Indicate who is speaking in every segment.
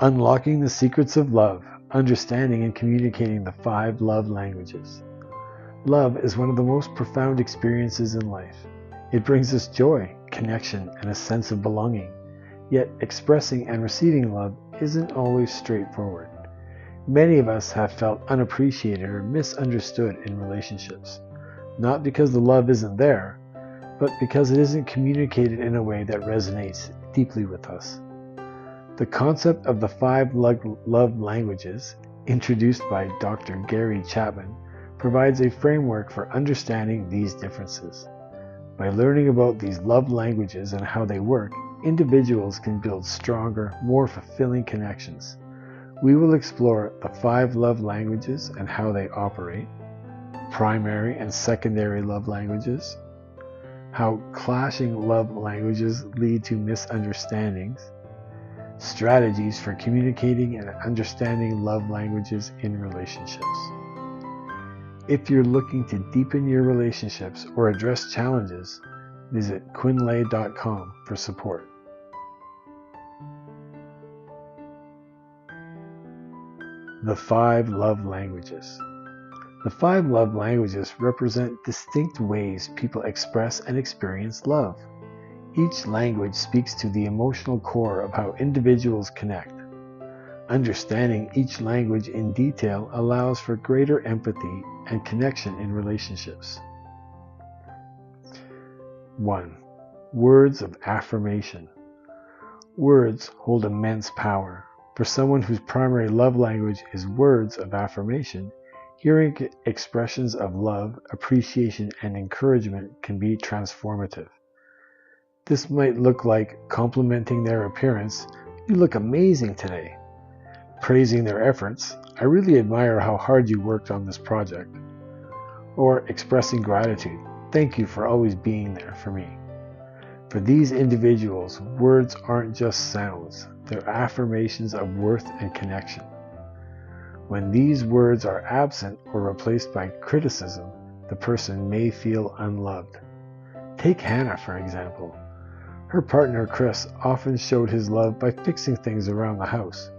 Speaker 1: Unlocking the secrets of love, understanding and communicating the 5 love languages. Love is one of the most profound experiences in life. It brings us joy, connection, and a sense of belonging. Yet expressing and receiving love isn't always straightforward. Many of us have felt unappreciated or misunderstood in relationships, not because the love isn't there, but because it isn't communicated in a way that resonates deeply with us. The concept of the 5 love languages, introduced by Dr. Gary Chapman, provides a framework for understanding these differences. By learning about these love languages and how they work, individuals can build stronger, more fulfilling connections. We will explore the 5 love languages and how they operate, primary and secondary love languages, how clashing love languages lead to misunderstandings, strategies for communicating and understanding love languages in relationships. If you're looking to deepen your relationships or address challenges, visit quynlay.com for support. The 5 love languages. The 5 love languages represent distinct ways people express and experience love. Each language speaks to the emotional core of how individuals connect. Understanding each language in detail allows for greater empathy and connection in relationships. 1. Words of affirmation. Words hold immense power. For someone whose primary love language is words of affirmation, hearing expressions of love, appreciation, and encouragement can be transformative. This might look like complimenting their appearance, "You look amazing today," praising their efforts, "I really admire how hard you worked on this project," or expressing gratitude, "Thank you for always being there for me." For these individuals, words aren't just sounds, they're affirmations of worth and connection. When these words are absent or replaced by criticism, the person may feel unloved. Take Hannah, for example. Her partner Chris often showed his love by fixing things around the house,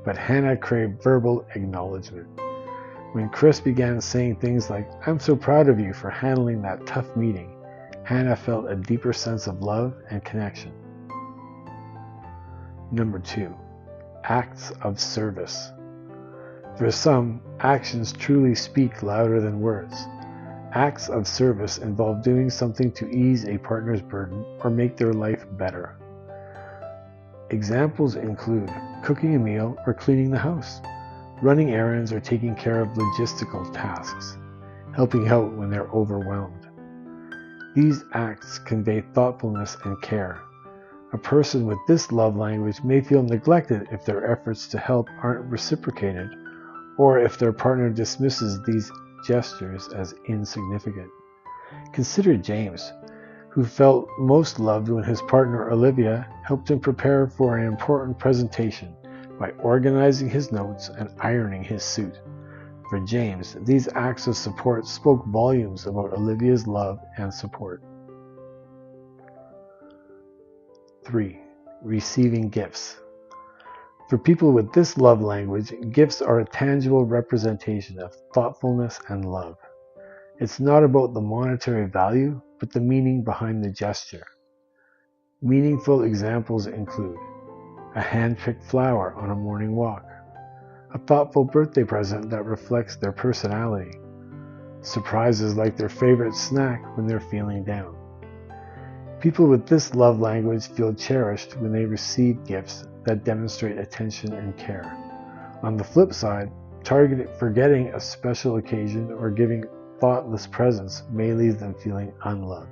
Speaker 1: but Hannah craved verbal acknowledgement. When Chris began saying things like, "I'm so proud of you for handling that tough meeting," Hannah felt a deeper sense of love and connection. Number 2. Acts of service. For some, actions truly speak louder than words. Acts of service involve doing something to ease a partner's burden or make their life better. Examples include cooking a meal or cleaning the house, running errands or taking care of logistical tasks, helping out when they're overwhelmed. These acts convey thoughtfulness and care. A person with this love language may feel neglected if their efforts to help aren't reciprocated, or if their partner dismisses these gestures as insignificant. Consider James, who felt most loved when his partner Olivia helped him prepare for an important presentation by organizing his notes and ironing his suit. For James, these acts of support spoke volumes about Olivia's love and support. 3. Receiving gifts. For people with this love language, gifts are a tangible representation of thoughtfulness and love. It's not about the monetary value, but the meaning behind the gesture. Meaningful examples include a hand-picked flower on a morning walk, a thoughtful birthday present that reflects their personality, surprises like their favorite snack when they're feeling down. People with this love language feel cherished when they receive gifts that demonstrate attention and care. On the flip side, forgetting a special occasion or giving thoughtless presents may leave them feeling unloved.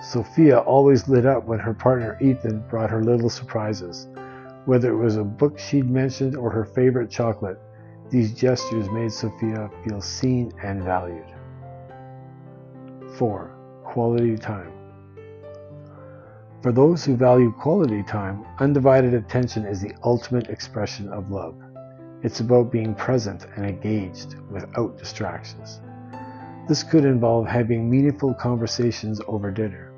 Speaker 1: Sophia always lit up when her partner Ethan brought her little surprises. Whether it was a book she'd mentioned or her favorite chocolate, these gestures made Sophia feel seen and valued. 4. Quality time. For those who value quality time, undivided attention is the ultimate expression of love. It's about being present and engaged without distractions. This could involve having meaningful conversations over dinner,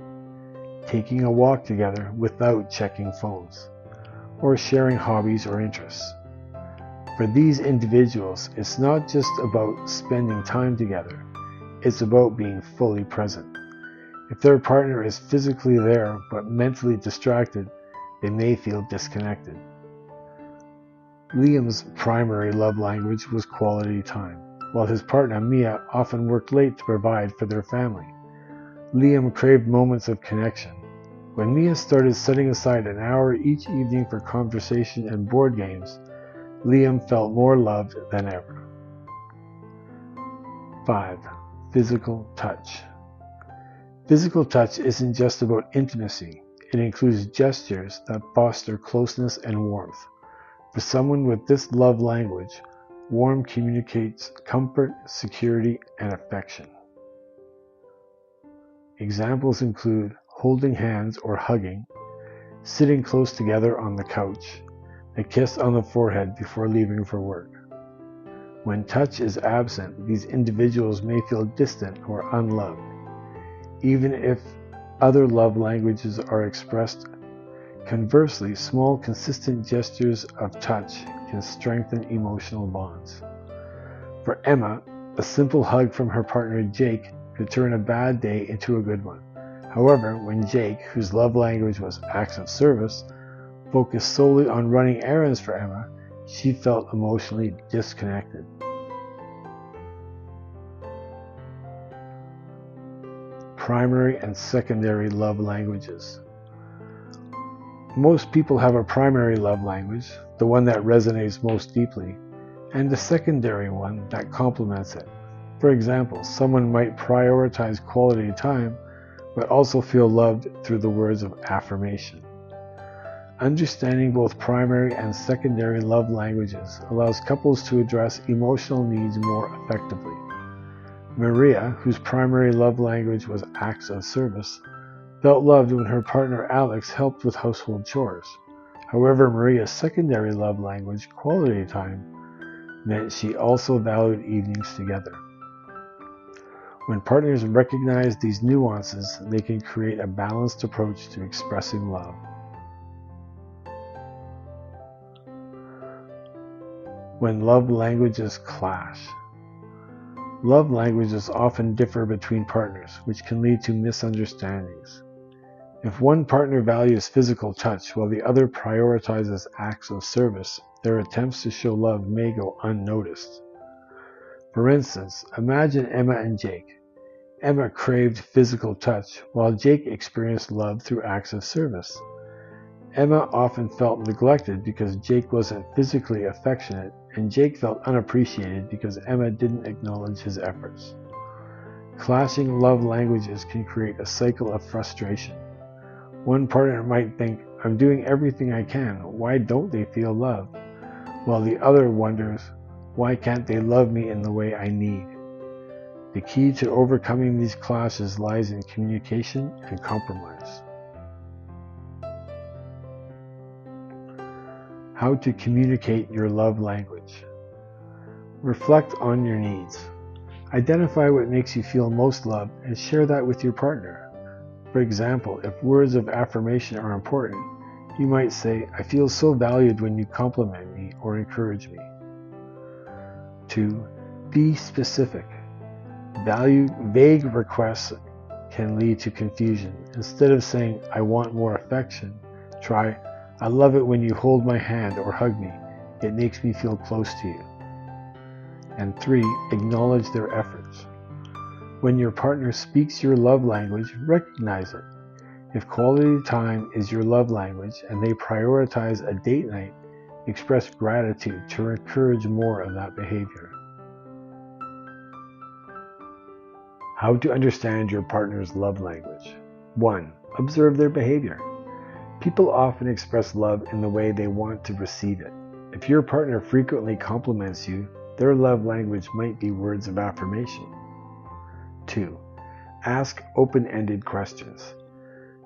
Speaker 1: taking a walk together without checking phones, or sharing hobbies or interests. For these individuals, it's not just about spending time together, it's about being fully present. If their partner is physically there but mentally distracted, they may feel disconnected. Liam's primary love language was quality time, while his partner Mia often worked late to provide for their family. Liam craved moments of connection. When Mia started setting aside an hour each evening for conversation and board games, Liam felt more loved than ever. 5. Physical touch. Physical touch isn't just about intimacy. It includes gestures that foster closeness and warmth. For someone with this love language, warmth communicates comfort, security, and affection. Examples include holding hands or hugging, sitting close together on the couch, a kiss on the forehead before leaving for work. When touch is absent, these individuals may feel distant or unloved. Even if other love languages are expressed, conversely, small, consistent gestures of touch can strengthen emotional bonds. For Emma, a simple hug from her partner Jake could turn a bad day into a good one. However, when Jake, whose love language was acts of service, focused solely on running errands for Emma, she felt emotionally disconnected. Primary and secondary love languages. Most people have a primary love language, the one that resonates most deeply, and a secondary one that complements it. For example, someone might prioritize quality time, but also feel loved through the words of affirmation. Understanding both primary and secondary love languages allows couples to address emotional needs more effectively. Maria, whose primary love language was acts of service, felt loved when her partner Alex helped with household chores. However, Maria's secondary love language, quality time, meant she also valued evenings together. When partners recognize these nuances, they can create a balanced approach to expressing love. When love languages clash. Love languages often differ between partners, which can lead to misunderstandings. If one partner values physical touch while the other prioritizes acts of service, their attempts to show love may go unnoticed. For instance, imagine Emma and Jake. Emma craved physical touch, while Jake experienced love through acts of service. Emma often felt neglected because Jake wasn't physically affectionate, and Jake felt unappreciated because Emma didn't acknowledge his efforts. Clashing love languages can create a cycle of frustration. One partner might think, "I'm doing everything I can, why don't they feel loved?" While the other wonders, "Why can't they love me in the way I need?" The key to overcoming these clashes lies in communication and compromise. How to communicate your love language. Reflect on your needs. Identify what makes you feel most loved and share that with your partner. For example, if words of affirmation are important, you might say, "I feel so valued when you compliment me or encourage me." 2. Be specific. Vague requests can lead to confusion. Instead of saying, "I want more affection," try, "I love it when you hold my hand or hug me. It makes me feel close to you." And 3. Acknowledge their efforts. When your partner speaks your love language, recognize it. If quality time is your love language and they prioritize a date night, express gratitude to encourage more of that behavior. How to understand your partner's love language. 1. Observe their behavior. People often express love in the way they want to receive it. If your partner frequently compliments you, their love language might be words of affirmation. 2. Ask open-ended questions.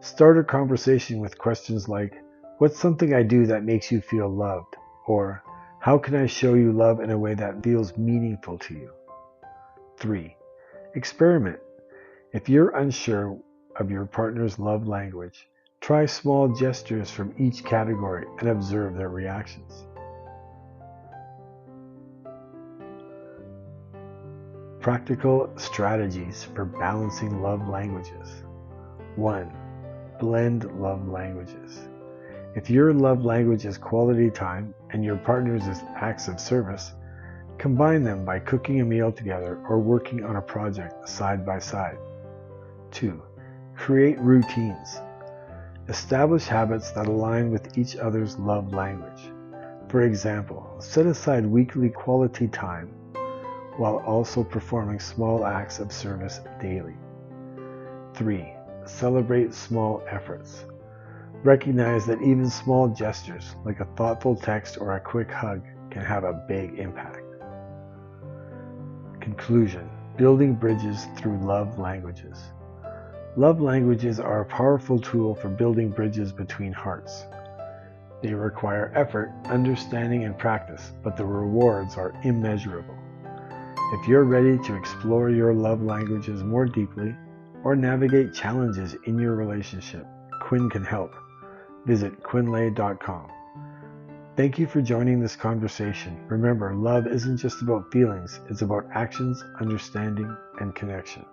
Speaker 1: Start a conversation with questions like, "What's something I do that makes you feel loved?" Or, "How can I show you love in a way that feels meaningful to you?" 3. Experiment. If you're unsure of your partner's love language, Try small gestures from each category and observe their reactions. Practical strategies for balancing love languages. 1. Blend love languages. If your love language is quality time and your partner's is acts of service, combine them by cooking a meal together or working on a project side by side. 2. Create routines. Establish habits that align with each other's love language. For example, set aside weekly quality time while also performing small acts of service daily. 3. Celebrate small efforts. Recognize that even small gestures, like a thoughtful text or a quick hug, can have a big impact. Conclusion: building bridges through love languages. Love languages are a powerful tool for building bridges between hearts. They require effort, understanding, and practice, but the rewards are immeasurable. If you're ready to explore your love languages more deeply or navigate challenges in your relationship, Quyn can help. Visit QuynLê.com. Thank you for joining this conversation. Remember, love isn't just about feelings, it's about actions, understanding, and connection.